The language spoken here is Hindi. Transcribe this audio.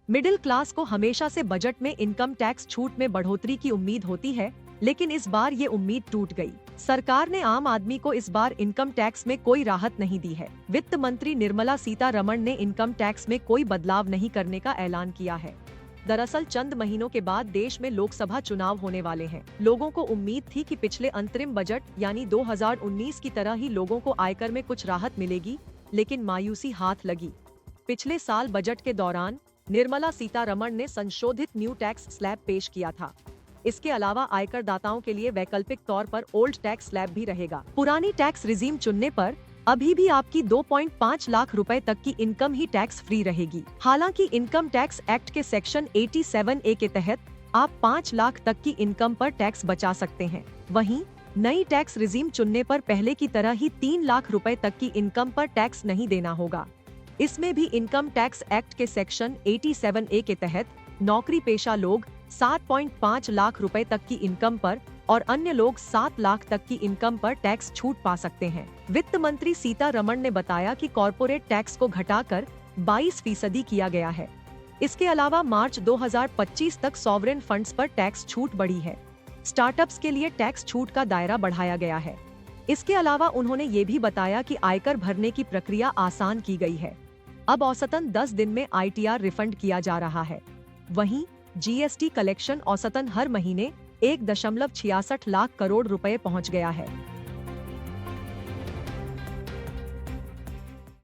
मिडिल क्लास को हमेशा से बजट में इनकम टैक्स छूट में बढ़ोतरी की उम्मीद होती है, लेकिन इस बार ये उम्मीद टूट गई। सरकार ने आम आदमी को इस बार इनकम टैक्स में कोई राहत नहीं दी है। वित्त मंत्री निर्मला सीतारमण ने इनकम टैक्स में कोई बदलाव नहीं करने का ऐलान किया है। दरअसल चंद महीनों के बाद देश में लोकसभा चुनाव होने वाले हैं। लोगों को उम्मीद थी कि पिछले अंतरिम बजट यानी 2019 की तरह ही लोगों को आयकर में कुछ राहत मिलेगी, लेकिन मायूसी हाथ लगी। पिछले साल बजट के दौरान निर्मला सीतारमण ने संशोधित न्यू टैक्स स्लैब पेश किया था। इसके अलावा आयकर दाताओं के लिए वैकल्पिक तौर पर ओल्ड टैक्स स्लैब भी रहेगा। पुरानी टैक्स रिजीम चुनने पर अभी भी आपकी 2.5 लाख रुपए तक की इनकम ही टैक्स फ्री रहेगी। हालांकि इनकम टैक्स एक्ट के सेक्शन 87A के तहत आप 5 लाख तक की इनकम पर टैक्स बचा सकते हैं। वहीं नई टैक्स रिजीम चुनने पर पहले की तरह ही 3 लाख रुपए तक की इनकम पर टैक्स नहीं देना होगा। इसमें भी इनकम टैक्स एक्ट के सेक्शन 87A के तहत नौकरी पेशा लोग 7.5 लाख रुपए तक की इनकम पर और अन्य लोग 7 लाख तक की इनकम पर टैक्स छूट पा सकते हैं। वित्त मंत्री सीतारमण ने बताया कि कॉर्पोरेट टैक्स को घटाकर 22% किया गया है। इसके अलावा मार्च 2025 तक सॉवरेन फंड्स पर टैक्स छूट बढ़ी है। स्टार्टअप्स के लिए टैक्स छूट का दायरा बढ़ाया गया है। इसके अलावा उन्होंने ये भी बताया कि आयकर भरने की प्रक्रिया आसान की गई है। अब औसतन 10 दिन में ITR रिफंड किया जा रहा है। वहीं GST कलेक्शन औसतन हर महीने 1.66 लाख करोड़ रुपए पहुंच गया है।